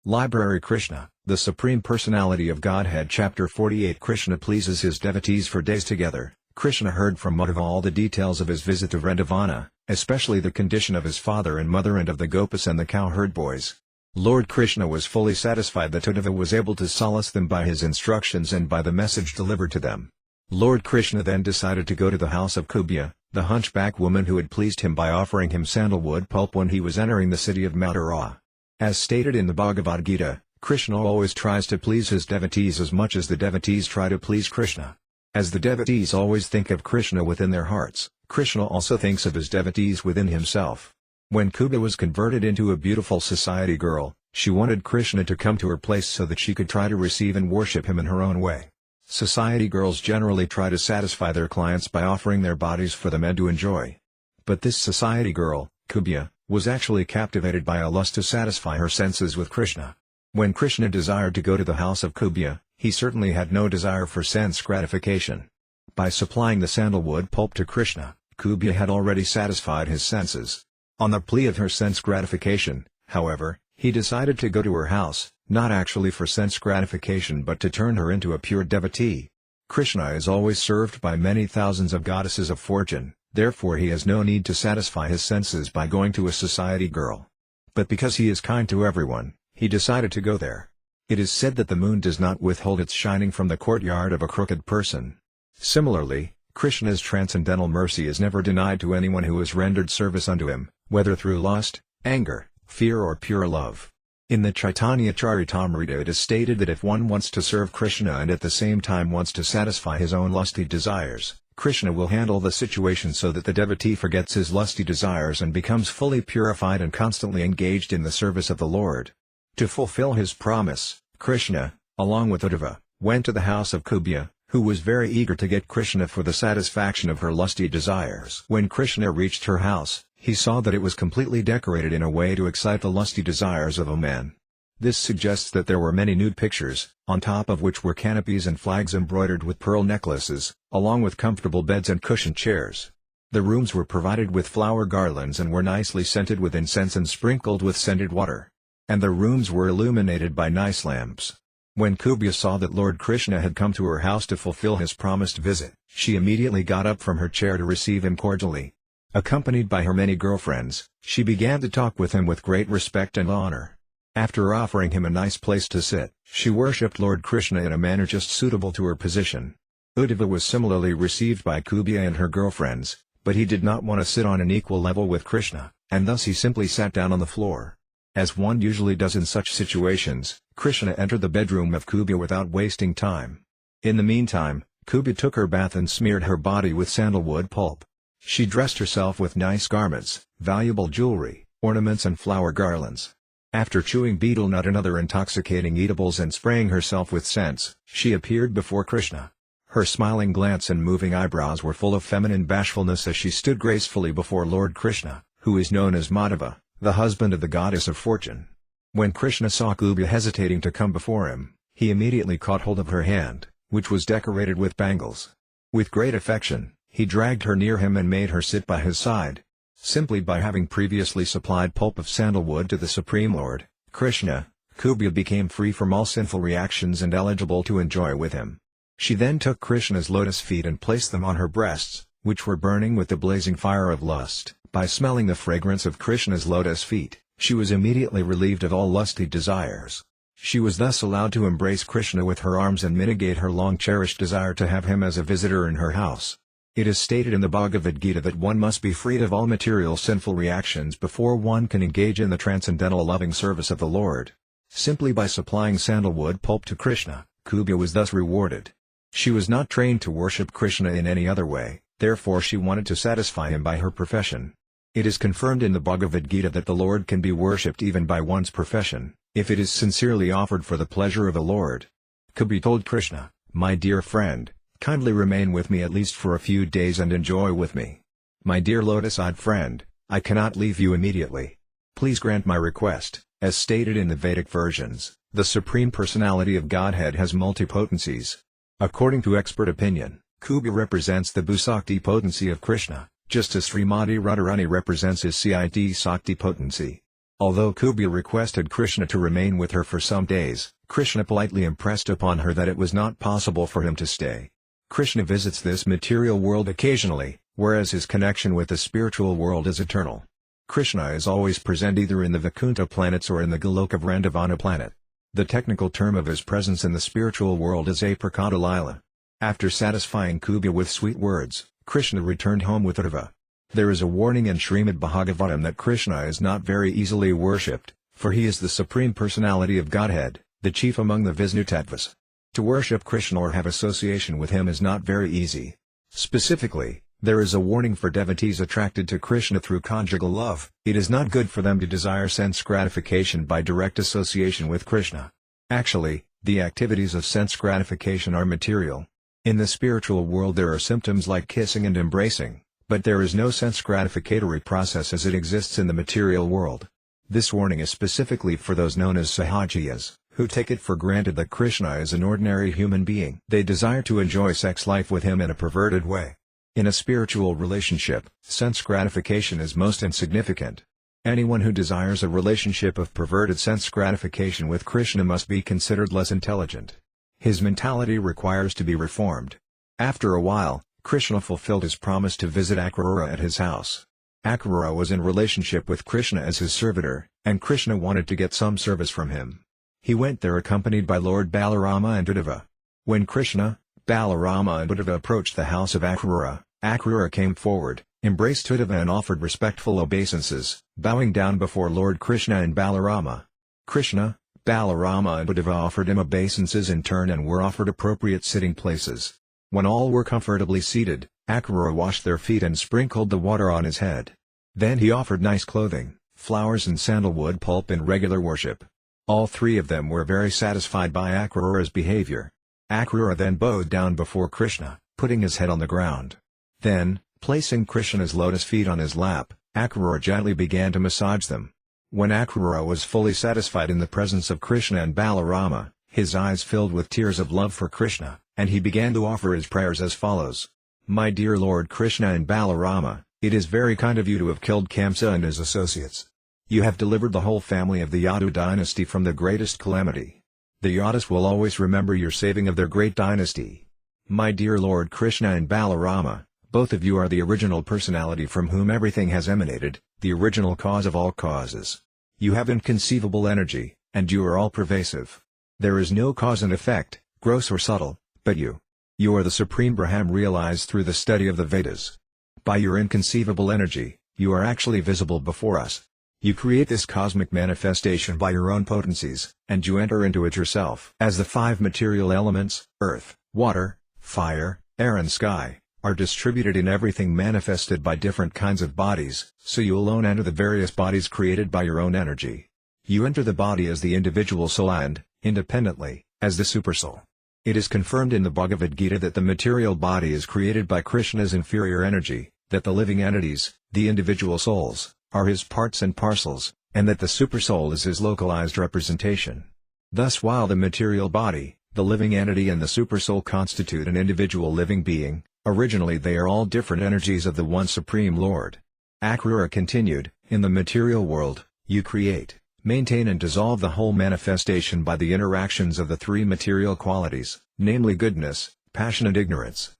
Library Krishna, the Supreme Personality of Godhead Chapter 48 Krishna pleases his devotees for days together. Krishna heard from Uddhava all the details of his visit to Vrindavana, especially the condition of his father and mother and of the gopas and the cowherd boys. Lord Krishna was fully satisfied that Uddhava was able to solace them by his instructions and by the message delivered to them. Lord Krishna then decided to go to the house of Kubja, the hunchback woman who had pleased him by offering him sandalwood pulp when he was entering the city of Mathura. As stated in the Bhagavad Gita, Krishna always tries to please his devotees as much as the devotees try to please Krishna. As the devotees always think of Krishna within their hearts, Krishna also thinks of his devotees within himself. When Kubja was converted into a beautiful society girl, she wanted Krishna to come to her place so that she could try to receive and worship him in her own way. Society girls generally try to satisfy their clients by offering their bodies for the men to enjoy. But this society girl, Kubja, was actually captivated by a lust to satisfy her senses with Krishna. When Krishna desired to go to the house of Kubja, he certainly had no desire for sense gratification. By supplying the sandalwood pulp to Krishna, Kubja had already satisfied his senses. On the plea of her sense gratification, however, he decided to go to her house, not actually for sense gratification but to turn her into a pure devotee. Krishna is always served by many thousands of goddesses of fortune, therefore he has no need to satisfy his senses by going to a society girl. But because he is kind to everyone, he decided to go there. It is said that the moon does not withhold its shining from the courtyard of a crooked person. Similarly, Krishna's transcendental mercy is never denied to anyone who has rendered service unto him, whether through lust, anger, fear or pure love. In the Chaitanya Charitamrita it is stated that if one wants to serve Krishna and at the same time wants to satisfy his own lusty desires, Krishna will handle the situation so that the devotee forgets his lusty desires and becomes fully purified and constantly engaged in the service of the Lord. To fulfill his promise, Krishna, along with Uddhava, went to the house of Kubja, who was very eager to get Krishna for the satisfaction of her lusty desires. When Krishna reached her house, he saw that it was completely decorated in a way to excite the lusty desires of a man. This suggests that there were many nude pictures, on top of which were canopies and flags embroidered with pearl necklaces, along with comfortable beds and cushioned chairs. The rooms were provided with flower garlands and were nicely scented with incense and sprinkled with scented water. And the rooms were illuminated by nice lamps. When Kubja saw that Lord Krishna had come to her house to fulfill his promised visit, she immediately got up from her chair to receive him cordially. Accompanied by her many girlfriends, she began to talk with him with great respect and honor. After offering him a nice place to sit, she worshipped Lord Krishna in a manner just suitable to her position. Uddhava was similarly received by Kubja and her girlfriends, but he did not want to sit on an equal level with Krishna, and thus he simply sat down on the floor. As one usually does in such situations, Krishna entered the bedroom of Kubja without wasting time. In the meantime, Kubja took her bath and smeared her body with sandalwood pulp. She dressed herself with nice garments, valuable jewelry, ornaments and flower garlands. After chewing betel nut and other intoxicating eatables and spraying herself with scents, she appeared before Krishna. Her smiling glance and moving eyebrows were full of feminine bashfulness as she stood gracefully before Lord Krishna, who is known as Madhava, the husband of the goddess of fortune. When Krishna saw Kubja hesitating to come before him, he immediately caught hold of her hand, which was decorated with bangles. With great affection, he dragged her near him and made her sit by his side. Simply by having previously supplied pulp of sandalwood to the Supreme Lord, Krishna, Kubja became free from all sinful reactions and eligible to enjoy with him. She then took Krishna's lotus feet and placed them on her breasts, which were burning with the blazing fire of lust. By smelling the fragrance of Krishna's lotus feet, she was immediately relieved of all lusty desires. She was thus allowed to embrace Krishna with her arms and mitigate her long-cherished desire to have him as a visitor in her house. It is stated in the Bhagavad Gita that one must be freed of all material sinful reactions before one can engage in the transcendental loving service of the Lord. Simply by supplying sandalwood pulp to Krishna, Kubja was thus rewarded. She was not trained to worship Krishna in any other way, therefore she wanted to satisfy him by her profession. It is confirmed in the Bhagavad Gita that the Lord can be worshipped even by one's profession, if it is sincerely offered for the pleasure of the Lord. Kubja told Krishna, "My dear friend, kindly remain with me at least for a few days and enjoy with me. My dear lotus-eyed friend, I cannot leave you immediately. Please grant my request." As stated in the Vedic versions, the Supreme Personality of Godhead has multipotencies. According to expert opinion, Kubja represents the Bhusakti potency of Krishna, just as Srimati Radharani represents his Cid Sakti potency. Although Kubja requested Krishna to remain with her for some days, Krishna politely impressed upon her that it was not possible for him to stay. Krishna visits this material world occasionally, whereas his connection with the spiritual world is eternal. Krishna is always present either in the Vaikuntha planets or in the Goloka Vrindavana planet. The technical term of his presence in the spiritual world is Aprakata Lila. After satisfying Kubja with sweet words, Krishna returned home with Uddhava. There is a warning in Śrīmad-Bhāgavatam that Krishna is not very easily worshipped, for he is the Supreme Personality of Godhead, the chief among the Vishnu Tattvas. To worship Krishna or have association with him is not very easy. Specifically, there is a warning for devotees attracted to Krishna through conjugal love. It is not good for them to desire sense gratification by direct association with Krishna. Actually, the activities of sense gratification are material. In the spiritual world there are symptoms like kissing and embracing, but there is no sense gratificatory process as it exists in the material world. This warning is specifically for those known as sahajiyas, who take it for granted that Krishna is an ordinary human being. They desire to enjoy sex life with him in a perverted way. In a spiritual relationship, sense gratification is most insignificant. Anyone who desires a relationship of perverted sense gratification with Krishna must be considered less intelligent. His mentality requires to be reformed. After a while, Krishna fulfilled his promise to visit Akrura at his house. Akrura was in relationship with Krishna as his servitor, and Krishna wanted to get some service from him. He went there accompanied by Lord Balarama and Uddhava. When Krishna, Balarama and Uddhava approached the house of Akrura, Akrura came forward, embraced Uddhava and offered respectful obeisances, bowing down before Lord Krishna and Balarama. Krishna, Balarama and Uddhava offered him obeisances in turn and were offered appropriate sitting places. When all were comfortably seated, Akrura washed their feet and sprinkled the water on his head. Then he offered nice clothing, flowers and sandalwood pulp in regular worship. All three of them were very satisfied by Akrura's behavior. Akrura then bowed down before Krishna, putting his head on the ground. Then, placing Krishna's lotus feet on his lap, Akrura gently began to massage them. When Akrura was fully satisfied in the presence of Krishna and Balarama, his eyes filled with tears of love for Krishna, and he began to offer his prayers as follows. My dear Lord Krishna and Balarama, it is very kind of you to have killed Kamsa and his associates. You have delivered the whole family of the Yadu dynasty from the greatest calamity. The Yadus will always remember your saving of their great dynasty. My dear Lord Krishna and Balarama, both of you are the original personality from whom everything has emanated, the original cause of all causes. You have inconceivable energy, and you are all-pervasive. There is no cause and effect, gross or subtle, but you. You are the Supreme Brahman realized through the study of the Vedas. By your inconceivable energy, you are actually visible before us. You create this cosmic manifestation by your own potencies, and you enter into it yourself. As the five material elements, earth, water, fire, air and sky, are distributed in everything manifested by different kinds of bodies, so you alone enter the various bodies created by your own energy. You enter the body as the individual soul and, independently, as the supersoul. It is confirmed in the Bhagavad Gita that the material body is created by Krishna's inferior energy, that the living entities, the individual souls, are his parts and parcels, and that the supersoul is his localized representation. Thus while the material body, the living entity and the supersoul constitute an individual living being, originally they are all different energies of the one Supreme Lord. Akrura continued, in the material world, you create, maintain and dissolve the whole manifestation by the interactions of the three material qualities, namely goodness, passion and ignorance.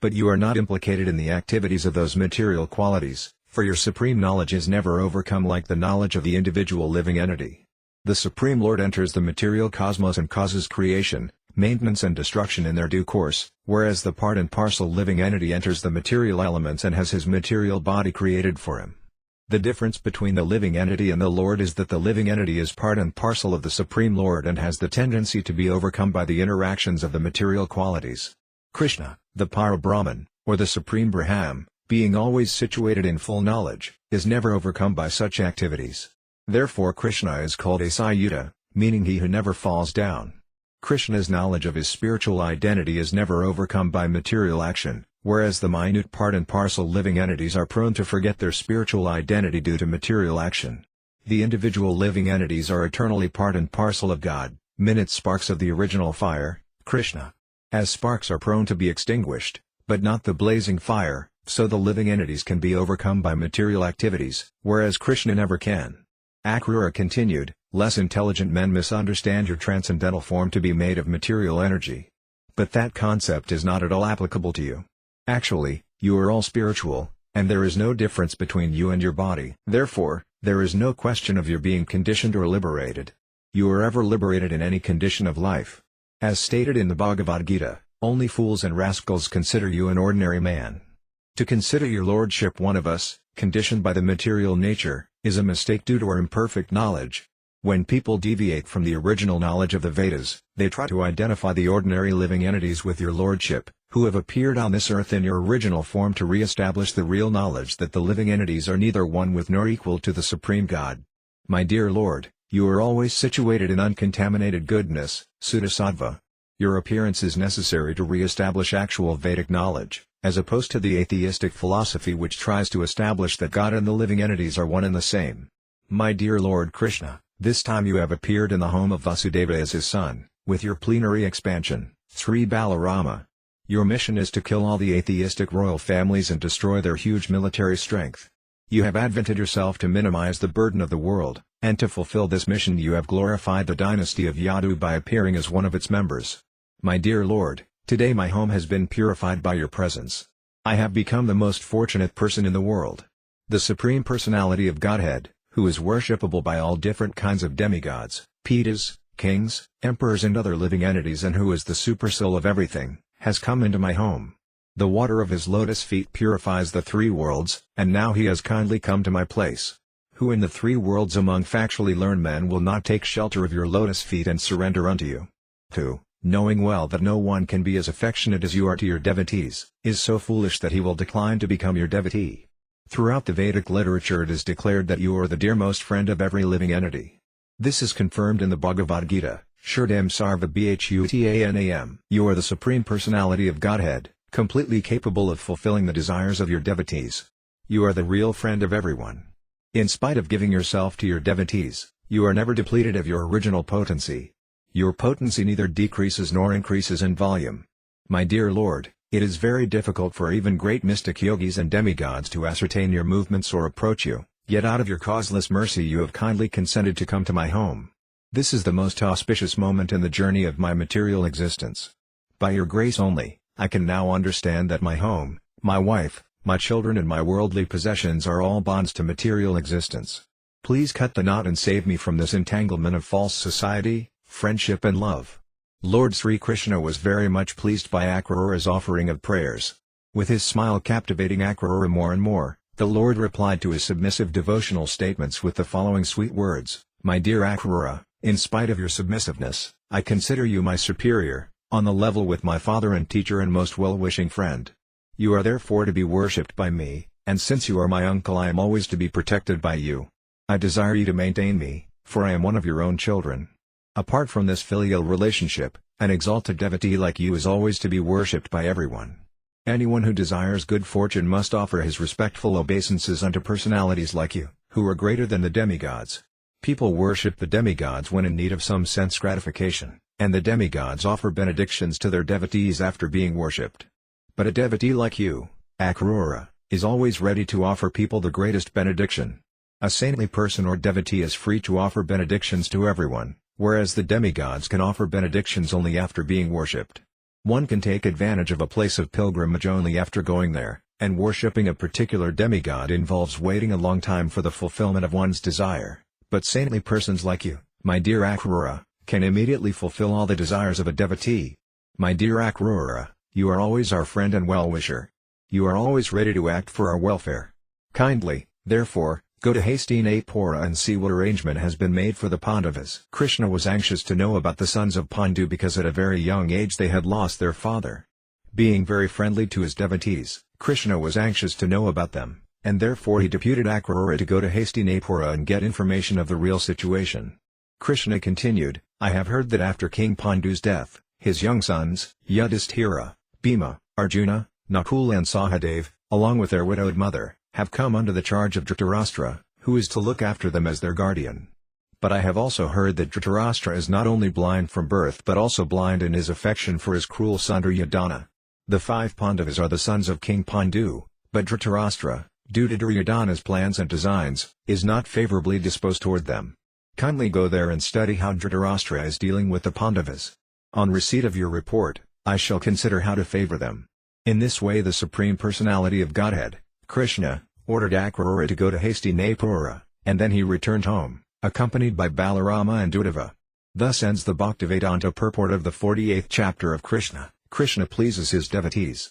But you are not implicated in the activities of those material qualities, for your supreme knowledge is never overcome like the knowledge of the individual living entity. The Supreme Lord enters the material cosmos and causes creation, maintenance and destruction in their due course, whereas the part and parcel living entity enters the material elements and has his material body created for him. The difference between the living entity and the Lord is that the living entity is part and parcel of the Supreme Lord and has the tendency to be overcome by the interactions of the material qualities. Krishna, the Parabrahman, or the Supreme Brahman, being always situated in full knowledge, is never overcome by such activities. Therefore Krishna is called Asayuta, meaning he who never falls down. Krishna's knowledge of his spiritual identity is never overcome by material action, whereas the minute part and parcel living entities are prone to forget their spiritual identity due to material action. The individual living entities are eternally part and parcel of God, minute sparks of the original fire, Krishna. As sparks are prone to be extinguished, but not the blazing fire, so the living entities can be overcome by material activities, whereas Krishna never can. Ācārya continued, less intelligent men misunderstand your transcendental form to be made of material energy. But that concept is not at all applicable to you. Actually, you are all spiritual, and there is no difference between you and your body. Therefore, there is no question of your being conditioned or liberated. You are ever liberated in any condition of life. As stated in the Bhagavad Gita, only fools and rascals consider you an ordinary man. To consider your lordship one of us, conditioned by the material nature, is a mistake due to our imperfect knowledge. When people deviate from the original knowledge of the Vedas, they try to identify the ordinary living entities with your lordship, who have appeared on this earth in your original form to re-establish the real knowledge that the living entities are neither one with nor equal to the Supreme God. My dear Lord, you are always situated in uncontaminated goodness, Suddha-sattva. Your appearance is necessary to re-establish actual Vedic knowledge, as opposed to the atheistic philosophy which tries to establish that God and the living entities are one and the same. My dear Lord Krishna, this time you have appeared in the home of Vyāsadeva as his son, with your plenary expansion, Sri Balarama. Your mission is to kill all the atheistic royal families and destroy their huge military strength. You have advented yourself to minimize the burden of the world, and to fulfill this mission you have glorified the dynasty of Yadu by appearing as one of its members. My dear Lord, today my home has been purified by your presence. I have become the most fortunate person in the world. The Supreme Personality of Godhead, who is worshipable by all different kinds of demigods, Pitas, kings, emperors and other living entities and who is the supersoul of everything, has come into my home. The water of his lotus feet purifies the three worlds, and now he has kindly come to my place. Who in the three worlds among factually learned men will not take shelter of your lotus feet and surrender unto you? Who, knowing well that no one can be as affectionate as you are to your devotees, is so foolish that he will decline to become your devotee? Throughout the Vedic literature it is declared that you are the dearmost friend of every living entity. This is confirmed in the Bhagavad Gita, Shurdam Sarva Bhutanam. You are the Supreme Personality of Godhead, completely capable of fulfilling the desires of your devotees. You are the real friend of everyone. In spite of giving yourself to your devotees, you are never depleted of your original potency. Your potency neither decreases nor increases in volume. My dear Lord, it is very difficult for even great mystic yogis and demigods to ascertain your movements or approach you, yet out of your causeless mercy you have kindly consented to come to my home. This is the most auspicious moment in the journey of my material existence. By your grace only, I can now understand that my home, my wife, my children and my worldly possessions are all bonds to material existence. Please cut the knot and save me from this entanglement of false society, friendship and love. Lord Sri Krishna was very much pleased by Ācārya's offering of prayers. With his smile captivating Ācārya more and more, the Lord replied to his submissive devotional statements with the following sweet words, My dear Ācārya, in spite of your submissiveness, I consider you my superior, on the level with my father and teacher and most well-wishing friend. You are therefore to be worshipped by me, and since you are my uncle I am always to be protected by you. I desire you to maintain me, for I am one of your own children. Apart from this filial relationship, an exalted devotee like you is always to be worshipped by everyone. Anyone who desires good fortune must offer his respectful obeisances unto personalities like you, who are greater than the demigods. People worship the demigods when in need of some sense gratification, and the demigods offer benedictions to their devotees after being worshipped. But a devotee like you, Ācārya, is always ready to offer people the greatest benediction. A saintly person or devotee is free to offer benedictions to everyone, whereas the demigods can offer benedictions only after being worshipped. One can take advantage of a place of pilgrimage only after going there, and worshipping a particular demigod involves waiting a long time for the fulfillment of one's desire, but saintly persons like you, my dear Ācārya, can immediately fulfill all the desires of a devotee. My dear Ācārya, you are always our friend and well-wisher. You are always ready to act for our welfare. Kindly, therefore, go to Hastinapura and see what arrangement has been made for the Pandavas. Krishna was anxious to know about the sons of Pandu because at a very young age they had lost their father. Being very friendly to his devotees, Krishna was anxious to know about them, and therefore he deputed Ācārya to go to Hastinapura and get information of the real situation. Krishna continued, I have heard that after King Pandu's death, his young sons, Yudhishthira, Bhima, Arjuna, Nakula and Sahadeva, along with their widowed mother, have come under the charge of Dhritarashtra, who is to look after them as their guardian. But I have also heard that Dhritarashtra is not only blind from birth but also blind in his affection for his cruel son Duryodhana. The 5 Pandavas are the sons of King Pandu, but Dhritarashtra, due to Duryodhana's plans and designs, is not favorably disposed toward them. Kindly go there and study how Dhritarashtra is dealing with the Pandavas. On receipt of your report, I shall consider how to favor them." In this way the Supreme Personality of Godhead, Krishna, ordered Ācārya to go to Hastinapura, and then he returned home, accompanied by Balarama and Uddhava. Thus ends the Bhaktivedanta purport of the 48th chapter of Krishna. Krishna pleases his devotees.